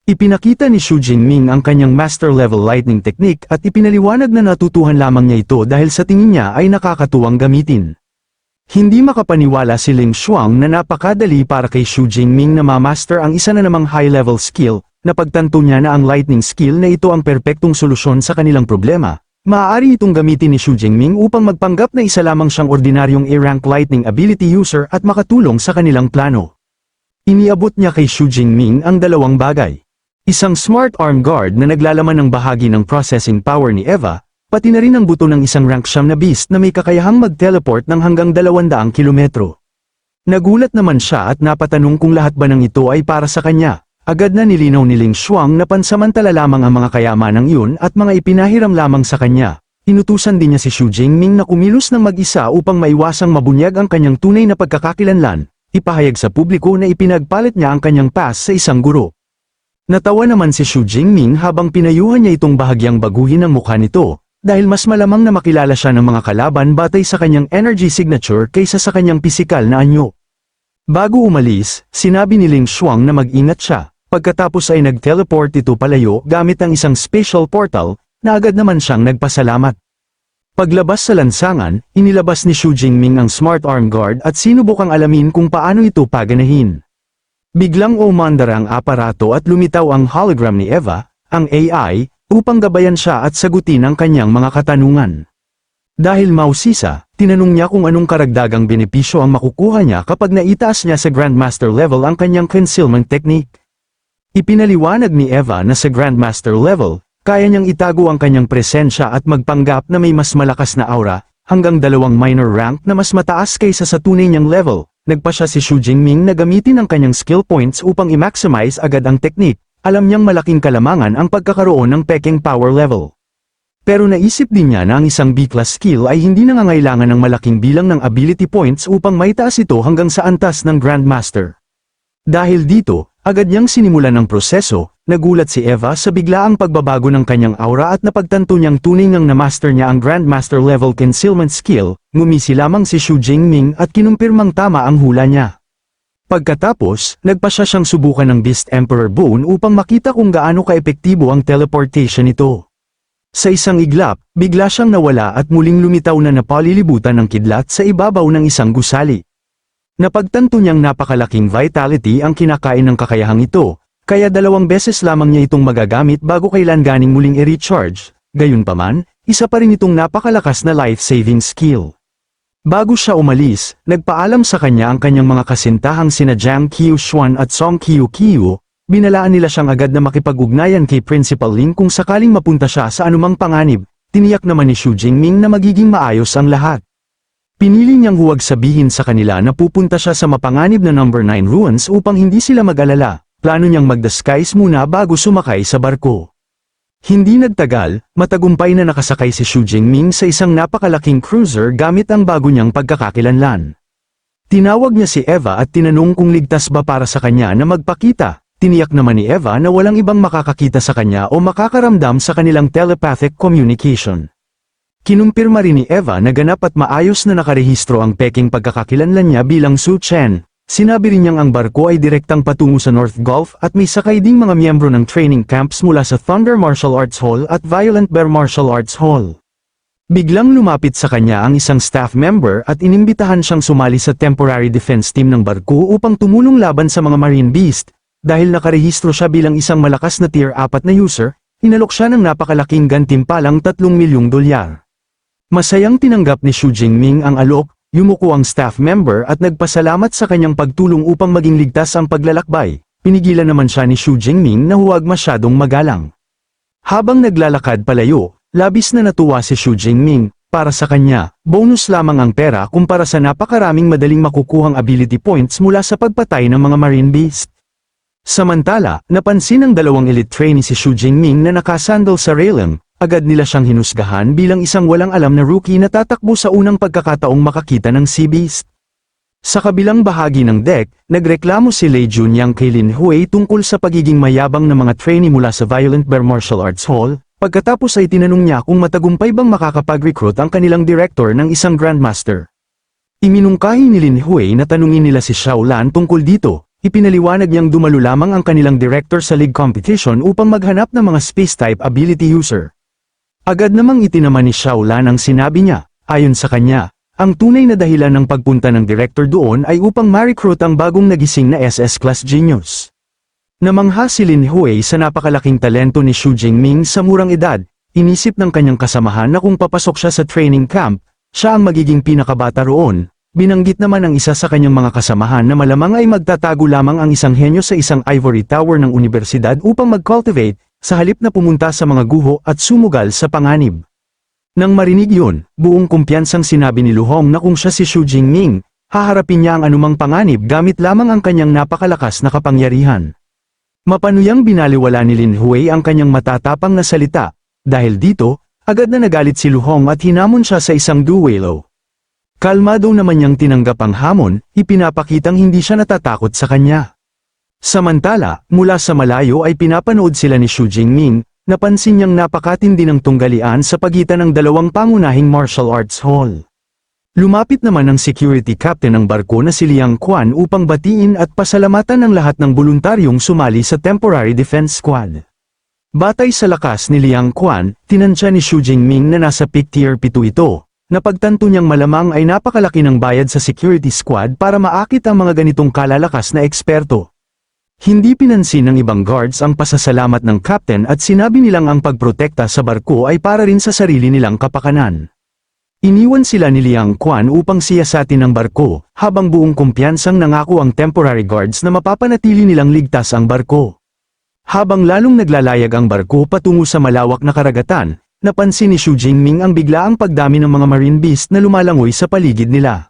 Ipinakita ni Xu Jingming ang kanyang master-level lightning technique at ipinaliwanag na natutuhan lamang niya ito dahil sa tingin niya ay nakakatuwang gamitin. Hindi makapaniwala si Ling Xuang na napakadali para kay Xu Jingming na ma-master ang isa na namang high-level skill, napagtanto niya na ang lightning skill na ito ang perpektong solusyon sa kanilang problema. Maaari itong gamitin ni Xu Jingming upang magpanggap na isa lamang siyang ordinaryong A-rank lightning ability user at makatulong sa kanilang plano. Iniabot niya kay Xu Jingming ang dalawang bagay. Isang smart arm guard na naglalaman ng bahagi ng processing power ni Eva, pati na rin ang buto ng isang rank 9 na beast na may kakayahang mag-teleport ng hanggang 200 kilometro. Nagulat naman siya at napatanong kung lahat ba ng ito ay para sa kanya. Agad na nilinaw ni Ling Xuang na pansamantala lamang ang mga kayamanang iyon at mga ipinahiram lamang sa kanya. Inutusan din niya si Xu Jingming na kumilos ng mag-isa upang maiwasang mabunyag ang kanyang tunay na pagkakakilanlan, ipahayag sa publiko na ipinagpalit niya ang kanyang pass sa isang guro. Natawa naman si Xu Jingming habang pinayuhan niya itong bahagyang baguhin ang mukha nito, dahil mas malamang na makilala siya ng mga kalaban batay sa kanyang energy signature kaysa sa kanyang pisikal na anyo. Bago umalis, sinabi ni Ling Xuang na mag-ingat siya, pagkatapos ay nag-teleport ito palayo gamit ang isang special portal, na agad naman siyang nagpasalamat. Paglabas sa lansangan, inilabas ni Xu Jingming ang smart arm guard at sinubukang alamin kung paano ito paganahin. Biglang umandar ang aparato at lumitaw ang hologram ni Eva, ang AI, upang gabayan siya at sagutin ang kanyang mga katanungan. Dahil mausisa, tinanong niya kung anong karagdagang benepisyo ang makukuha niya kapag naitaas niya sa Grandmaster level ang kanyang concealment technique. Ipinaliwanag ni Eva na sa Grandmaster level, kaya niyang itago ang kanyang presensya at magpanggap na may mas malakas na aura, hanggang 2 minor rank na mas mataas kaysa sa tunay niyang level. Nagpa siya si Xu Jingming na gamitin ang kanyang skill points upang i-maximize agad ang technique. Alam niyang malaking kalamangan ang pagkakaroon ng peking power level. Pero naisip din niya na ang isang B-class skill ay hindi nangangailangan ng malaking bilang ng ability points upang maitaas ito hanggang sa antas ng Grandmaster. Dahil dito, agad niyang sinimulan ang proseso. Nagulat si Eva sa biglaang pagbabago ng kanyang aura at napagtanto niyang tunay ngang na-master niya ang Grandmaster level concealment skill. Ngumisi lamang si Xu Jingming at kinumpirmang tama ang hula niya. Pagkatapos, nagpa siya siyang subukan ng Beast Emperor Bone upang makita kung gaano kaepektibo ang teleportation nito. Sa isang iglap, bigla siyang nawala at muling lumitaw na napalilibutan ng kidlat sa ibabaw ng isang gusali. Napagtanto niyang napakalaking vitality ang kinakain ng kakayahang ito, kaya 2 beses lamang niya itong magagamit bago kailan ganing muling i-recharge. Gayunpaman, isa pa rin itong napakalakas na life-saving skill. Bago siya umalis, nagpaalam sa kanya ang kanyang mga kasintahang sina Jiang Qiushuan at Song Qiuqiu. Binalaan nila siyang agad na makipag-ugnayan kay Principal Ling kung sakaling mapunta siya sa anumang panganib. Tiniyak naman ni Xu Jingming na magiging maayos ang lahat. Pinili niyang huwag sabihin sa kanila na pupunta siya sa mapanganib na number 9 ruins upang hindi sila mag-alala. Plano niyang mag-disguise muna bago sumakay sa barko. Hindi nagtagal, matagumpay na nakasakay si Xu Jingming sa isang napakalaking cruiser gamit ang bago niyang pagkakakilanlan. Tinawag niya si Eva at tinanong kung ligtas ba para sa kanya na magpakita. Tiniyak naman ni Eva na walang ibang makakakita sa kanya o makakaramdam sa kanilang telepathic communication. Kinumpirma rin ni Eva na ganap at maayos na nakarehistro ang peking pagkakakilanlan niya bilang Su Chen. Sinabi rin niyang ang barko ay direktang patungo sa North Gulf at may sakay ding mga miyembro ng training camps mula sa Thunder Martial Arts Hall at Violent Bear Martial Arts Hall. Biglang lumapit sa kanya ang isang staff member at inimbitahan siyang sumali sa temporary defense team ng barko upang tumulong laban sa mga marine beast. Dahil nakarehistro siya bilang isang malakas na tier 4 na user, inalok siya ng napakalaking gantimpalang $3 milyong. Masayang tinanggap ni Xu Jingming ang alok. Yumuko ang staff member at nagpasalamat sa kanyang pagtulong upang maging ligtas ang paglalakbay. Pinigilan naman siya ni Xu Jingming na huwag masyadong magalang. Habang naglalakad palayo, labis na natuwa si Xu Jingming. Para sa kanya, bonus lamang ang pera kumpara sa napakaraming madaling makukuhang ability points mula sa pagpatay ng mga marine beast. Samantala, napansin ng 2 elite trainee si Xu Jingming na nakasandal sa railing. Agad nila siyang hinusgahan bilang isang walang alam na rookie na tatakbo sa unang pagkakataong makakita ng Sea Beast. Sa kabilang bahagi ng deck, nagreklamo si Lei Junyang kay Lin Hui tungkol sa pagiging mayabang ng mga trainee mula sa Violent Bear Martial Arts Hall, pagkatapos ay tinanong niya kung matagumpay bang makakapag-recruit ang kanilang director ng isang Grandmaster. Iminungkahi ni Lin Hui na tanungin nila si Xiao Lan tungkol dito. ipinaliwanag niyang dumalo lamang ang kanilang director sa league competition upang maghanap ng mga space-type ability user. Agad namang itinaman ni Xiaolan ang sinabi niya, ayon sa kanya, ang tunay na dahilan ng pagpunta ng director doon ay upang ma-recruit ang bagong nagising na SS Class Genius. Namangha si Lin Hui sa napakalaking talento ni Xu Jingming sa murang edad, inisip ng kanyang kasamahan na kung papasok siya sa training camp, siya ang magiging pinakabata roon. Binanggit naman ng isa sa kanyang mga kasamahan na malamang ay magtatago lamang ang isang henyo sa isang ivory tower ng universidad upang mag-cultivate, sa halip na pumunta sa mga guho at sumugal sa panganib. Nang marinig yun, buong kumpiyansang sinabi ni Lu Hong na kung siya si Xu Jingming, haharapin niya ang anumang panganib gamit lamang ang kanyang napakalakas na kapangyarihan. Mapanuyang binaliwala ni Lin Hui ang kanyang matatapang na salita, dahil dito, agad na nagalit si Lu Hong at hinamon siya sa isang duelo. Kalmado naman niyang tinanggap ang hamon, ipinapakitang hindi siya natatakot sa kanya. Samantala, mula sa malayo ay pinapanood sila ni Xu Jingming, napansin niyang napakatindi ng tunggalian sa pagitan ng dalawang pangunahing martial arts hall. Lumapit naman ang security captain ng barko na si Liang Quan upang batiin at pasalamatan ang lahat ng voluntaryong sumali sa Temporary Defense Squad. Batay sa lakas ni Liang Quan, tinansya ni Xu Jingming na nasa peak tier 7 ito. Napagtanto niyang malamang ay napakalaki ng bayad sa security squad para maakit ang mga ganitong kalalakas na eksperto. Hindi pinansin ng ibang guards ang pasasalamat ng captain at sinabi nilang ang pagprotekta sa barko ay para rin sa sarili nilang kapakanan. Iniwan sila ni Liang Quan upang siyasatin ang barko, habang buong kumpiyansang nangako ang temporary guards na mapapanatili nilang ligtas ang barko. Habang lalong naglalayag ang barko patungo sa malawak na karagatan, napansin ni Xu Jingming ang biglaang pagdami ng mga marine beast na lumalangoy sa paligid nila.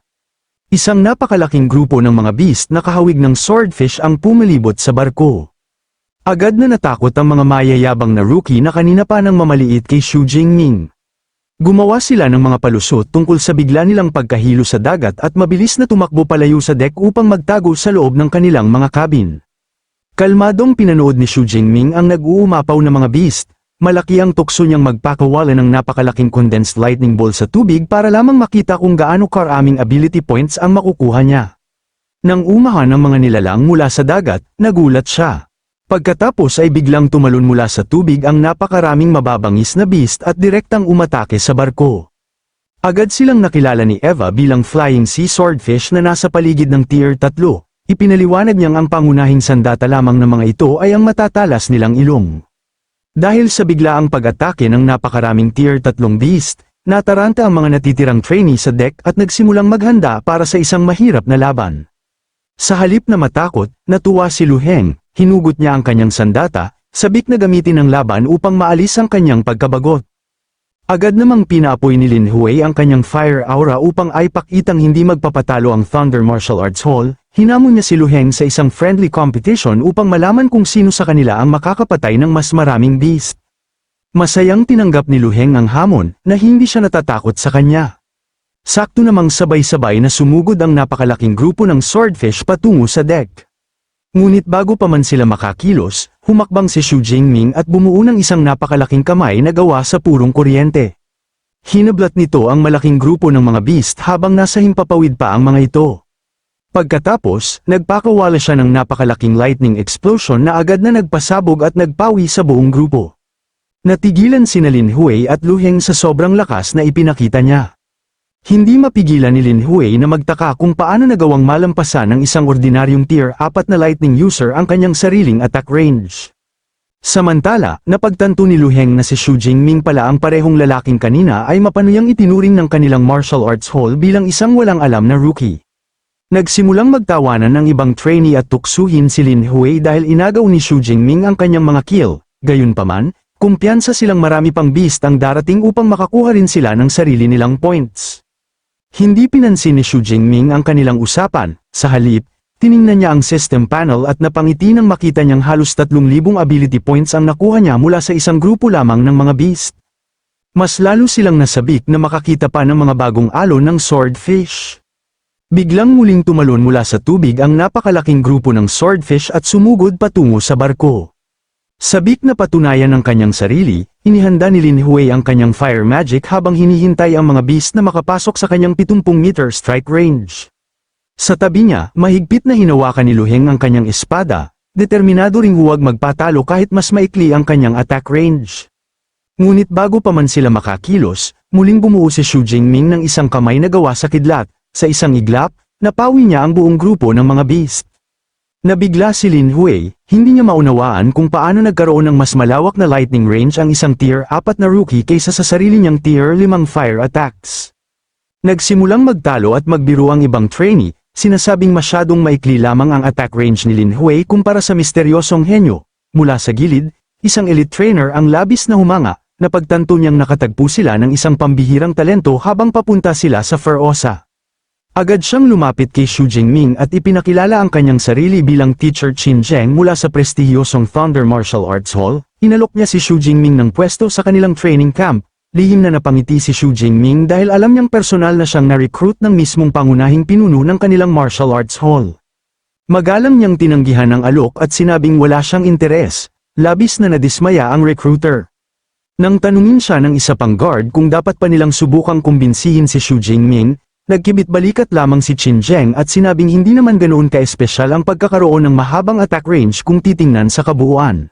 Isang napakalaking grupo ng mga beast na kahawig ng swordfish ang pumilibot sa barko. Agad na natakot ang mga mayayabang na rookie na kanina pa nang mamaliit kay Xu Jingming. Gumawa sila ng mga palusot tungkol sa bigla nilang pagkahilo sa dagat at mabilis na tumakbo palayo sa deck upang magtago sa loob ng kanilang mga cabin. Kalmadong pinanood ni Xu Jingming ang nag-uumapaw na mga beast. Malaki ang tukso niyang magpakawala ng napakalaking condensed lightning ball sa tubig para lamang makita kung gaano karaming ability points ang makukuha niya. Nang umahan ang mga nilalang mula sa dagat, nagulat siya. Pagkatapos ay biglang tumalon mula sa tubig ang napakaraming mababangis na beast at direktang umatake sa barko. Agad silang nakilala ni Eva bilang flying sea swordfish na nasa paligid ng tier 3. Ipinaliwanag niyang ang pangunahing sandata lamang ng mga ito ay ang matatalas nilang ilong. Dahil sa biglaang pag-atake ng napakaraming tier 3 beast, nataranta ang mga natitirang trainee sa deck at nagsimulang maghanda para sa isang mahirap na laban. Sa halip na matakot, natuwa si Lu Heng. Hinugot niya ang kanyang sandata, sabik na gamitin ang laban upang maalis ang kanyang pagkabagot. Agad namang pinaapoy ni Lin Hui ang kanyang fire aura upang aipakitang hindi magpapatalo ang Thunder Martial Arts Hall. Hinamon niya si Lu Heng sa isang friendly competition upang malaman kung sino sa kanila ang makakapatay ng mas maraming beast. Masayang tinanggap ni Lu Heng ang hamon, na hindi siya natatakot sa kanya. Sakto namang sabay-sabay na sumugod ang napakalaking grupo ng swordfish patungo sa deck. Ngunit bago pa man sila makakilos, humakbang si Xu Jingming at bumuo ng isang napakalaking kamay na gawa sa purong kuryente. Hinablat nito ang malaking grupo ng mga beast habang nasa himpapawid pa ang mga ito. Pagkatapos, nagpakawala siya ng napakalaking lightning explosion na agad na nagpasabog at nagpawi sa buong grupo. Natigilan sina Lin Hui at Lu Heng sa sobrang lakas na ipinakita niya. Hindi mapigilan ni Lin Hui na magtaka kung paano nagawang malampasan ng isang ordinaryong tier 4 na lightning user ang kanyang sariling attack range. Samantala, napagtanto ni Lu Heng na si Xu Jingming pala ang parehong lalaking kanina ay mapanuyang itinuring ng kanilang martial arts hall bilang isang walang alam na rookie. Nagsimulang magtawanan ng ibang trainee at tuksuhin si Lin Hui dahil inagaw ni Xu Jingming ang kanyang mga kill. Gayunpaman, kumpiyansa silang marami pang beast ang darating upang makakuha rin sila ng sarili nilang points. Hindi pinansin ni Xu Jingming ang kanilang usapan, sa halip, tiningnan niya ang system panel at napangiti nang makita niyang halos 3,000 ability points ang nakuha niya mula sa isang grupo lamang ng mga beast. Mas lalo silang nasabik na makakita pa ng mga bagong alon ng swordfish. Biglang muling tumalon mula sa tubig ang napakalaking grupo ng swordfish at sumugod patungo sa barko. Sabik na patunayan ng kanyang sarili, inihanda ni Lin Hui ang kanyang fire magic habang hinihintay ang mga beast na makapasok sa kanyang 70 meter strike range. Sa tabi niya, mahigpit na hinawakan ni Lu Heng ang kanyang espada, determinado ring huwag magpatalo kahit mas maikli ang kanyang attack range. Ngunit bago pa man sila makakilos, muling bumuo si Xu Jingming ng isang kamay na gawa sa kidlat, sa isang iglap, napawi niya ang buong grupo ng mga beast. Nabigla si Lin Hui, hindi niya maunawaan kung paano nagkaroon ng mas malawak na lightning range ang isang tier 4 na rookie kaysa sa sarili niyang tier 5 fire attacks. Nagsimulang magtalo at magbiro ang ibang trainee, sinasabing masyadong maikli lamang ang attack range ni Lin Hui kumpara sa misteryosong henyo. Mula sa gilid, isang elite trainer ang labis na humanga, napagtanto niyang nakatagpo sila ng isang pambihirang talento habang papunta sila sa Ferosa. Agad siyang lumapit kay Xu Jingming at ipinakilala ang kanyang sarili bilang Teacher Qin Zheng mula sa prestihiyosong Thunder Martial Arts Hall. Inalok niya si Xu Jingming ng pwesto sa kanilang training camp. Lihim na napangiti si Xu Jingming dahil alam niyang personal na siyang na-recruit ng mismong pangunahing pinuno ng kanilang martial arts hall. Magalang niyang tinanggihan ang alok at sinabing wala siyang interes. Labis na nadismaya ang recruiter. Nang tanungin siya ng isa pang guard kung dapat pa nilang subukang kumbinsihin si Xu Jingming, nagkibit-balikat lamang si Qin Zheng at sinabing hindi naman ganoon ka-espesyal ang pagkakaroon ng mahabang attack range kung titingnan sa kabuuan.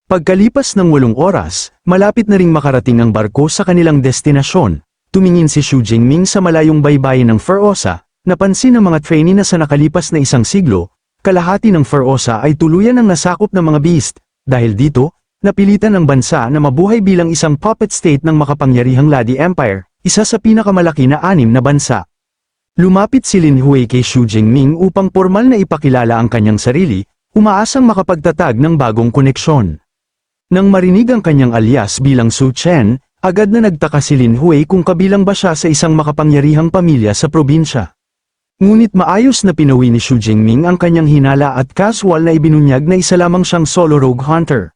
Pagkalipas ng 8 oras, malapit na ring makarating ang barko sa kanilang destinasyon. Tumingin si Xu Jingming sa malayong baybayin ng Ferosa, napansin ng mga trainee na sa nakalipas na isang siglo, kalahati ng Ferosa ay tuluyan ng nasakop ng mga beast. Dahil dito, napilitan ang bansa na mabuhay bilang isang puppet state ng makapangyarihang Ladi Empire, isa sa pinakamalaki na 6 na bansa. Lumapit si Lin Hui kay Xu Jingming upang formal na ipakilala ang kanyang sarili, umaasang makapagtatag ng bagong koneksyon. Nang marinig ang kanyang alias bilang Su Chen, agad na nagtaka si Lin Hui kung kabilang ba siya sa isang makapangyarihang pamilya sa probinsya. Ngunit maayos na pinawi ni Xu Jingming ang kanyang hinala at casual na ibinunyag na isa lamang siyang solo rogue hunter.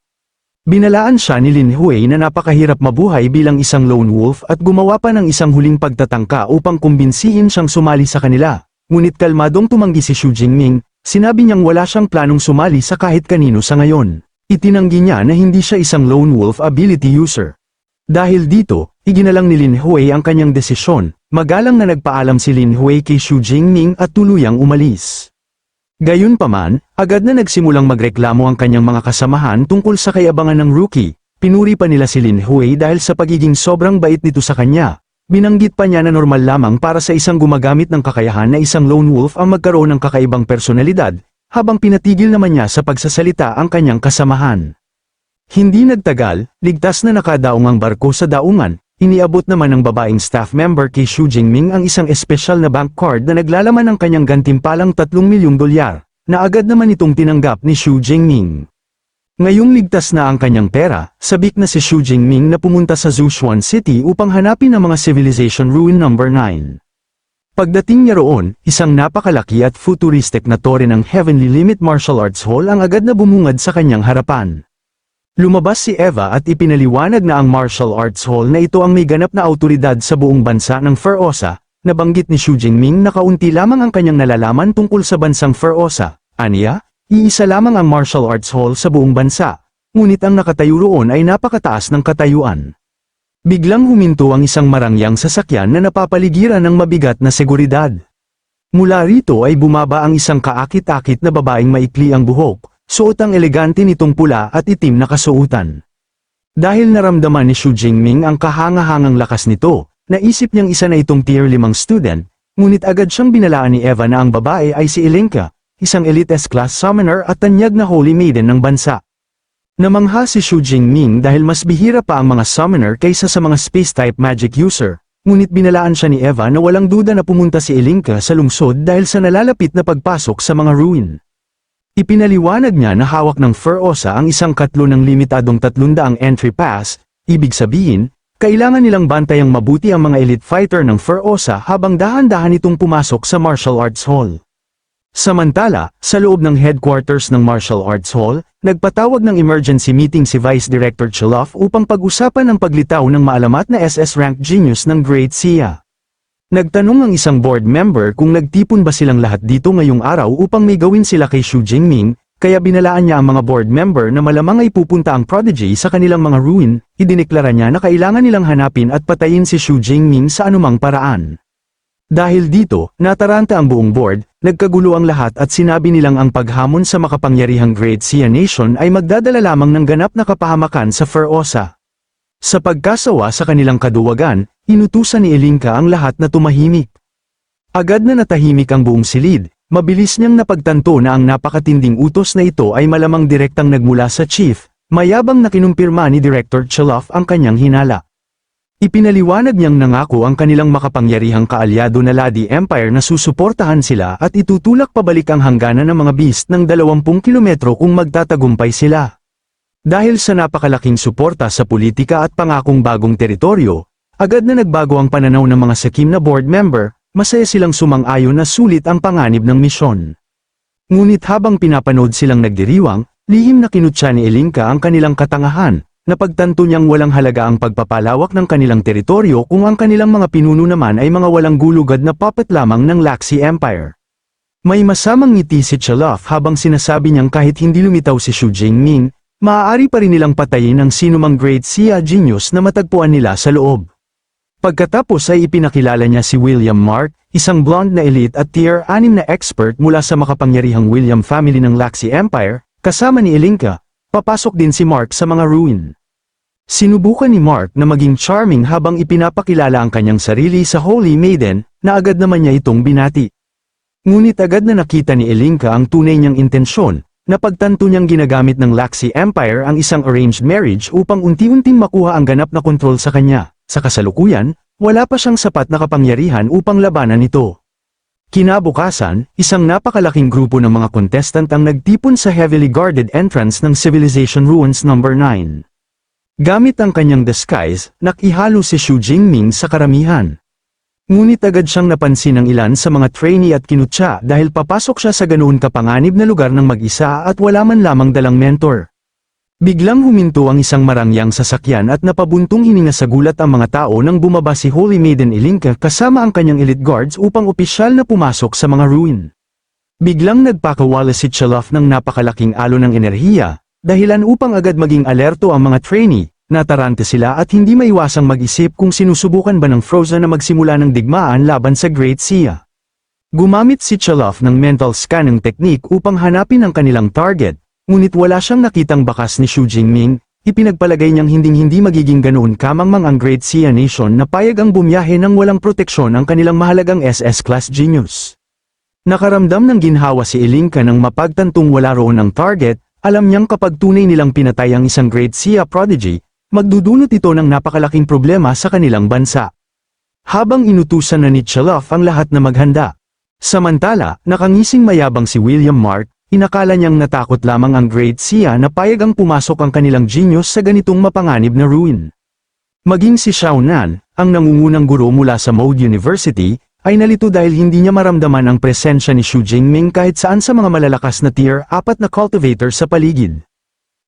Binalaan siya ni Lin Hui na napakahirap mabuhay bilang isang lone wolf at gumawa pa ng isang huling pagtatangka upang kumbinsihin siyang sumali sa kanila. Ngunit kalmadong tumanggi si Xu Jingming, sinabi niyang wala siyang planong sumali sa kahit kanino sa ngayon. Itinanggi niya na hindi siya isang lone wolf ability user. Dahil dito, iginalang ni Lin Hui ang kanyang desisyon, magalang na nagpaalam si Lin Hui kay Xu Jingming at tuluyang umalis. Gayunpaman, agad na nagsimulang magreklamo ang kanyang mga kasamahan tungkol sa kayabangan ng rookie. Pinuri pa nila si Lin Hui dahil sa pagiging sobrang bait nito sa kanya. Binanggit pa niya na normal lamang para sa isang gumagamit ng kakayahan na isang lone wolf ang magkaroon ng kakaibang personalidad, habang pinatigil naman niya sa pagsasalita ang kanyang kasamahan. Hindi nagtagal, ligtas na nakadaong ang barko sa daungan. Iniabot naman ng babaeng staff member kay Xu Jingming ang isang espesyal na bank card na naglalaman ng kanyang gantimpalang 3 milyong dolyar, na agad naman itong tinanggap ni Xu Jingming. Ngayong ligtas na ang kanyang pera, sabik na si Xu Jingming na pumunta sa Zhuchuan City upang hanapin ang mga Civilization Ruin No. 9. Pagdating niya roon, isang napakalaki at futuristic na tore ng Heavenly Limit Martial Arts Hall ang agad na bumungad sa kanyang harapan. Lumabas si Eva at ipinaliwanag na ang martial arts hall na ito ang may ganap na autoridad sa buong bansa ng Ferosa. Nabanggit ni Xu Jingming na kaunti lamang ang kanyang nalalaman tungkol sa bansang Ferosa. Aniya, iisa lamang ang martial arts hall sa buong bansa, ngunit ang nakatayo roon ay napakataas ng katayuan. Biglang huminto ang isang marangyang sasakyan na napapaligiran ng mabigat na seguridad. Mula rito ay bumaba ang isang kaakit-akit na babaeng maikli ang buhok. Suot ang elegante nitong pula at itim na kasuotan. Dahil naramdaman ni Xu Jingming ang kahangahangang lakas nito, naisip niyang isa na itong tier 5 student, ngunit agad siyang binalaan ni Eva na ang babae ay si Ilinka, isang elite S-class summoner at tanyag na holy maiden ng bansa. Namangha si Xu Jingming dahil mas bihira pa ang mga summoner kaysa sa mga space-type magic user, ngunit binalaan siya ni Eva na walang duda na pumunta si Ilinka sa lungsod dahil sa nalalapit na pagpasok sa mga ruin. Ipinaliwanag niya na hawak ng Ferosa ang isang katlo ng limitadong 300 entry pass, ibig sabihin, kailangan nilang bantayang mabuti ang mga elite fighter ng Ferosa habang dahan-dahan itong pumasok sa Martial Arts Hall. Samantala, sa loob ng headquarters ng Martial Arts Hall, nagpatawag ng emergency meeting si Vice Director Chaloff upang pag-usapan ang paglitaw ng maalamat na SS rank genius ng Great Sia. Nagtanong ang isang board member kung nagtipon ba silang lahat dito ngayong araw upang may gawin sila kay Xu Jingming, kaya binalaan niya ang mga board member na malamang ay pupunta ang prodigy sa kanilang mga ruin. Idineklara niya na kailangan nilang hanapin at patayin si Xu Jingming sa anumang paraan. Dahil dito, nataranta ang buong board, nagkagulo ang lahat at sinabi nilang ang paghamon sa makapangyarihang Great Sia Nation ay magdadala lamang ng ganap na kapahamakan sa Ferosa. Sa pagkasawa sa kanilang kaduwagan, inutusan ni Ilinka ang lahat na tumahimik. Agad na natahimik ang buong silid, mabilis niyang napagtanto na ang napakatinding utos na ito ay malamang direktang nagmula sa chief, mayabang na kinumpirma ni Director Chaloff ang kanyang hinala. Ipinaliwanag niyang nangako ang kanilang makapangyarihang kaalyado na Ladi Empire na susuportahan sila at itutulak pabalik ang hangganan ng mga beast ng 20 kilometro kung magtatagumpay sila. Dahil sa napakalaking suporta sa politika at pangakong bagong teritoryo, agad na nagbago ang pananaw ng mga sakim na board member, masaya silang sumang-ayon na sulit ang panganib ng misyon. Ngunit habang pinapanood silang nagdiriwang, lihim na kinutya ni Ilinka ang kanilang katangahan, napagtanto niyang walang halaga ang pagpapalawak ng kanilang teritoryo kung ang kanilang mga pinuno naman ay mga walang gulugad na puppet lamang ng Laxi Empire. May masamang ngiti si Chaloff habang sinasabi niyang kahit hindi lumitaw si Xu Jingming, maaari pa rin nilang patayin ang sinumang Great Sia Genius na matagpuan nila sa loob. Pagkatapos ay ipinakilala niya si William Mark, isang blonde na elite at tier 6 na expert mula sa makapangyarihang William family ng Laxi Empire, kasama ni Ilinka. Papasok din si Mark sa mga ruin. Sinubukan ni Mark na maging charming habang ipinapakilala ang kanyang sarili sa Holy Maiden, na agad naman niya itong binati. Ngunit agad na nakita ni Ilinka ang tunay niyang intensyon, na pagtanto niyang ginagamit ng Laxi Empire ang isang arranged marriage upang unti-unting makuha ang ganap na kontrol sa kanya. Sa kasalukuyan, wala pa siyang sapat na kapangyarihan upang labanan ito. Kinabukasan, isang napakalaking grupo ng mga contestant ang nagtipon sa heavily guarded entrance ng Civilization Ruins No. 9. Gamit ang kanyang disguise, nakihalo si Xu Jingming sa karamihan. Ngunit agad siyang napansin ng ilan sa mga trainee at kinutya dahil papasok siya sa ganoon kapanganib na lugar ng mag-isa at wala man lamang dalang mentor. Biglang huminto ang isang marangyang sasakyan at napabuntong hininga sa gulat ang mga tao nang bumaba si Holy Maiden Ilinka kasama ang kanyang elite guards upang opisyal na pumasok sa mga ruin. Biglang nagpakawala si Chaloff ng napakalaking alon ng enerhiya, dahilan upang agad maging alerto ang mga trainee, natarante sila at hindi maiwasang mag-isip kung sinusubukan ba ng Frozen na magsimula ng digmaan laban sa Great Sia. Gumamit si Chaloff ng mental scanning technique upang hanapin ang kanilang target. Ngunit wala siyang nakitang bakas ni Xu Jingming, ipinagpalagay niyang hindi magiging ganoon kamangmang ang Great Sia Nation na payag ang bumiyahe ng walang proteksyon ang kanilang mahalagang SS-class genius. Nakaramdam ng ginhawa si Ilinka nang mapagtantong wala roon ang target, alam niyang kapag tunay nilang pinatay ang isang Great Sia prodigy, magdudulot ito ng napakalaking problema sa kanilang bansa. Habang inutusan na ni Chaloff ang lahat na maghanda. Samantala, nakangising mayabang si William Mark, inakala niyang natakot lamang ang Great Sia na payag ang pumasok ang kanilang genius sa ganitong mapanganib na ruin. Maging si Xiao Nan, ang nangungunang guro mula sa Mode University, ay nalito dahil hindi niya maramdaman ang presensya ni Xu Jingming kahit saan sa mga malalakas na tier 4 na cultivator sa paligid.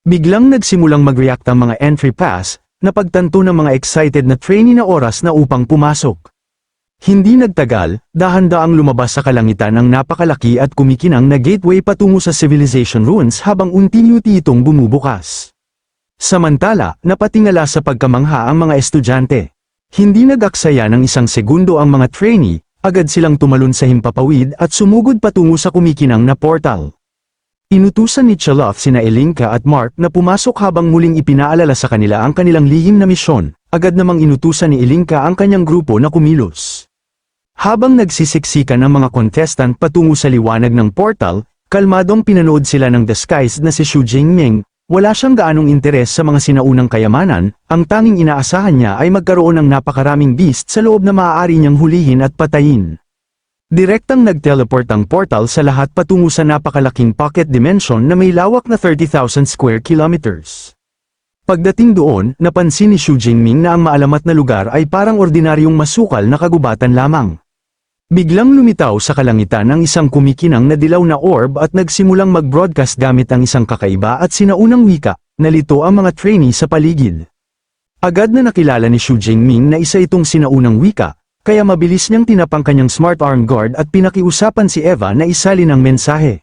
Biglang nagsimulang mag-react ang mga entry pass, na pagtanto ng mga excited na trainee na oras na upang pumasok. Hindi nagtagal, dahan-daang lumabas sa kalangitan ang napakalaki at kumikinang na gateway patungo sa Civilization Ruins habang unti-unti itong bumubukas. Samantala, napatingala sa pagkamangha ang mga estudyante. Hindi nag-aksaya ng isang segundo ang mga trainee, agad silang tumalon sa himpapawid at sumugod patungo sa kumikinang na portal. Inutusan ni Chaloff sina Ilinka at Mark na pumasok habang muling ipinaalala sa kanila ang kanilang lihim na misyon. Agad namang inutusan ni Ilinka ang kanyang grupo na kumilos. Habang nagsisiksikan ang mga contestant patungo sa liwanag ng portal, kalmadong pinanood sila ng disguised na si Xu Jingming. Wala siyang gaanong interes sa mga sinaunang kayamanan, ang tanging inaasahan niya ay magkaroon ng napakaraming beast sa loob na maaari niyang hulihin at patayin. Direktang nag-teleport ang portal sa lahat patungo sa napakalaking pocket dimension na may lawak na 30,000 square kilometers. Pagdating doon, napansin ni Xu Jingming na ang maalamat na lugar ay parang ordinaryong masukal na kagubatan lamang. Biglang lumitaw sa kalangitan ang isang kumikinang na dilaw na orb at nagsimulang mag-broadcast gamit ang isang kakaiba at sinaunang wika, nalito ang mga trainee sa paligid. Agad na nakilala ni Xu Jingming na isa itong sinaunang wika, kaya mabilis niyang tinapang kanyang smart arm guard at pinakiusapan si Eva na isalin ang mensahe.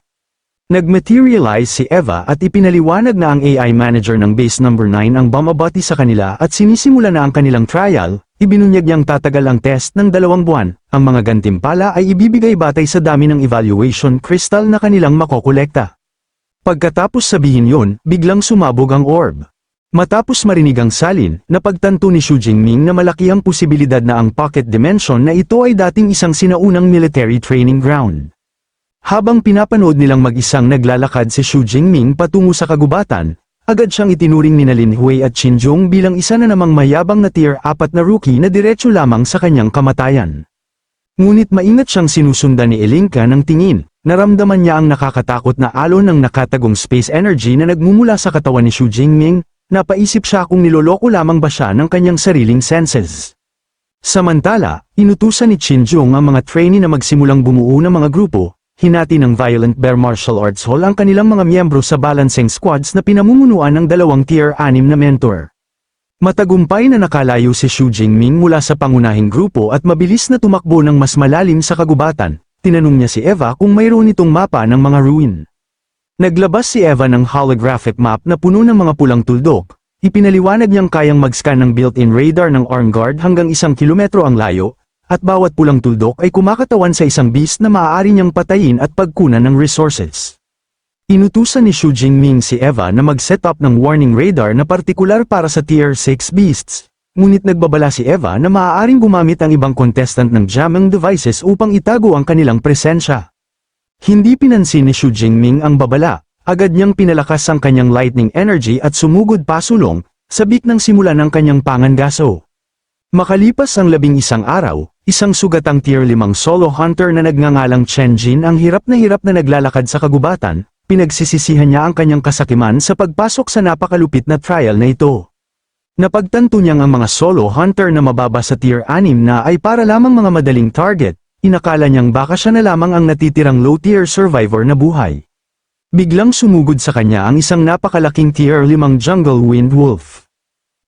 Nag-materialize si Eva at ipinaliwanag na ang AI manager ng Base No. 9 ang bumabati sa kanila at sinisimula na ang kanilang trial. Ibinunyag niyang tatagal ang test ng 2 buwan, ang mga gantimpala ay ibibigay batay sa dami ng evaluation crystal na kanilang makokolekta. Pagkatapos sabihin yon, biglang sumabog ang orb. Matapos marinig ang salin, napagtanto ni Xu Jingming na malaki ang posibilidad na ang pocket dimension na ito ay dating isang sinaunang military training ground. Habang pinapanood nilang mag-isang naglalakad si Xu Jingming patungo sa kagubatan, agad siyang itinuring ni Lin Hui at Qin Zhong bilang isa na namang mayabang na tier 4 na rookie na diretso lamang sa kanyang kamatayan. Ngunit maingat siyang sinusundan ni Elinka ng tingin, naramdaman niya ang nakakatakot na alon ng nakatagong space energy na nagmumula sa katawan ni Xu Jingming, napaisip siya kung niloloko lamang ba siya ng kanyang sariling senses. Samantala, inutusan ni Qin Zhong ang mga trainee na magsimulang bumuo ng mga grupo. Hinati ng Violent Bear Martial Arts Hall ang kanilang mga miyembro sa balancing squads na pinamumunuan ng 2 tier 6 na mentor. Matagumpay na nakalayo si Xu Jingming mula sa pangunahing grupo at mabilis na tumakbo ng mas malalim sa kagubatan. Tinanong niya si Eva kung mayroon itong mapa ng mga ruin. Naglabas si Eva ng holographic map na puno ng mga pulang tuldok. Ipinaliwanag niyang kayang mag-scan ng built-in radar ng arm guard hanggang 1 kilometro ang layo, at bawat pulang tuldok ay kumakatawan sa isang beast na maaari niyang patayin at pagkunan ng resources. Inutusan ni Xu Jingming si Eva na mag-set up ng warning radar na partikular para sa tier 6 beasts, ngunit nagbabala si Eva na maaaring gumamit ang ibang contestant ng jamming devices upang itago ang kanilang presensya. Hindi pinansin ni Xu Jingming ang babala, agad niyang pinalakas ang kanyang lightning energy at sumugod pasulong, sabik ng simula ng kanyang pangangaso. Makalipas ang 11 araw, isang sugatang tier 5 solo hunter na nagngangalang Chen Jin ang hirap na naglalakad sa kagubatan, pinagsisisihan niya ang kanyang kasakiman sa pagpasok sa napakalupit na trial na ito. Napagtanto niyang ang mga solo hunter na mababa sa tier 6 na ay para lamang mga madaling target, inakala niyang baka siya na lamang ang natitirang low tier survivor na buhay. Biglang sumugod sa kanya ang isang napakalaking tier 5 jungle wind wolf.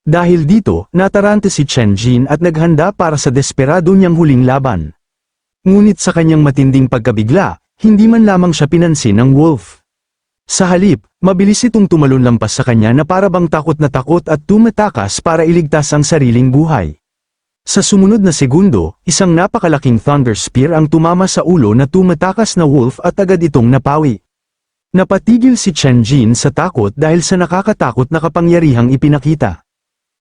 Dahil dito, natarante si Chen Jin at naghanda para sa desperado niyang huling laban. Ngunit sa kanyang matinding pagkabigla, hindi man lamang siya pinansin ng wolf. Sa halip, mabilis itong tumalon lampas sa kanya na parabang takot na takot at tumatakas para iligtas ang sariling buhay. Sa sumunod na segundo, isang napakalaking thunder spear ang tumama sa ulo na tumatakas na wolf at agad itong napawi. Napatigil si Chen Jin sa takot dahil sa nakakatakot na kapangyarihang ipinakita.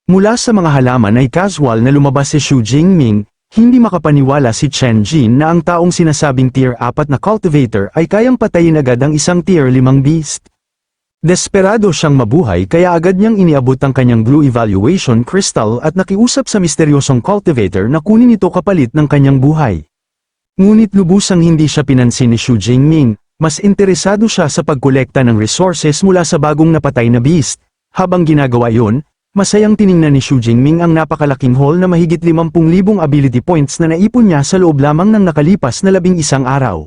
Mula sa mga halaman ay casual na lumabas si Xu Jingming, hindi makapaniwala si Chen Jin na ang taong sinasabing tier 4 na cultivator ay kayang patayin agad ang isang tier 5 beast. Desperado siyang mabuhay kaya agad niyang iniabot ang kanyang blue evaluation crystal at nakiusap sa misteryosong cultivator na kunin ito kapalit ng kanyang buhay. Ngunit lubusang hindi siya pinansin ni Xu Jingming, mas interesado siya sa pagkolekta ng resources mula sa bagong napatay na beast. Habang ginagawa yon, masayang tiningnan ni Xu Jingming ang napakalaking haul na mahigit 50,000 ability points na naipon niya sa loob lamang ng nakalipas na 11 araw.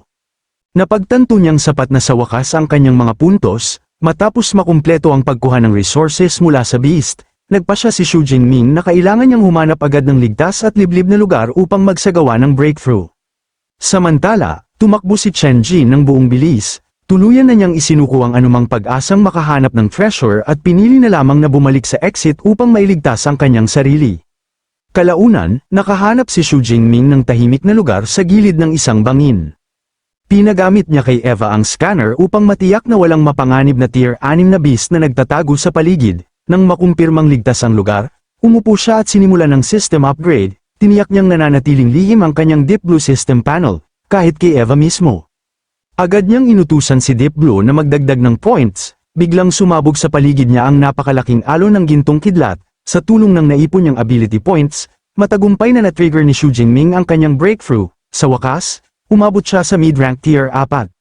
Napagtanto niyang sapat na sa wakas ang kanyang mga puntos, matapos makumpleto ang pagkuha ng resources mula sa beast, nagpasya si Xu Jingming na kailangan niyang humanap agad ng ligtas at liblib na lugar upang magsagawa ng breakthrough. Samantala, tumakbo si Chen Jin ng buong bilis. Tuluyan na niyang isinuko ang anumang pag-asang makahanap ng treasure at pinili na lamang na bumalik sa exit upang mailigtas ang kanyang sarili. Kalaunan, nakahanap si Xu Jingming ng tahimik na lugar sa gilid ng isang bangin. Pinagamit niya kay Eva ang scanner upang matiyak na walang mapanganib na tier 6 na beast na nagtatago sa paligid. Nang makumpirmang ligtas ang lugar, umupo siya at sinimula ng system upgrade, tiniyak niyang nananatiling lihim ang kanyang Deep Blue system panel, kahit kay Eva mismo. Agad niyang inutusan si Deep Blue na magdagdag ng points, biglang sumabog sa paligid niya ang napakalaking alon ng gintong kidlat, sa tulong ng naipon niyang ability points, matagumpay na na-trigger ni Xu Jingming ang kanyang breakthrough. Sa wakas, umabot siya sa mid-rank tier 4.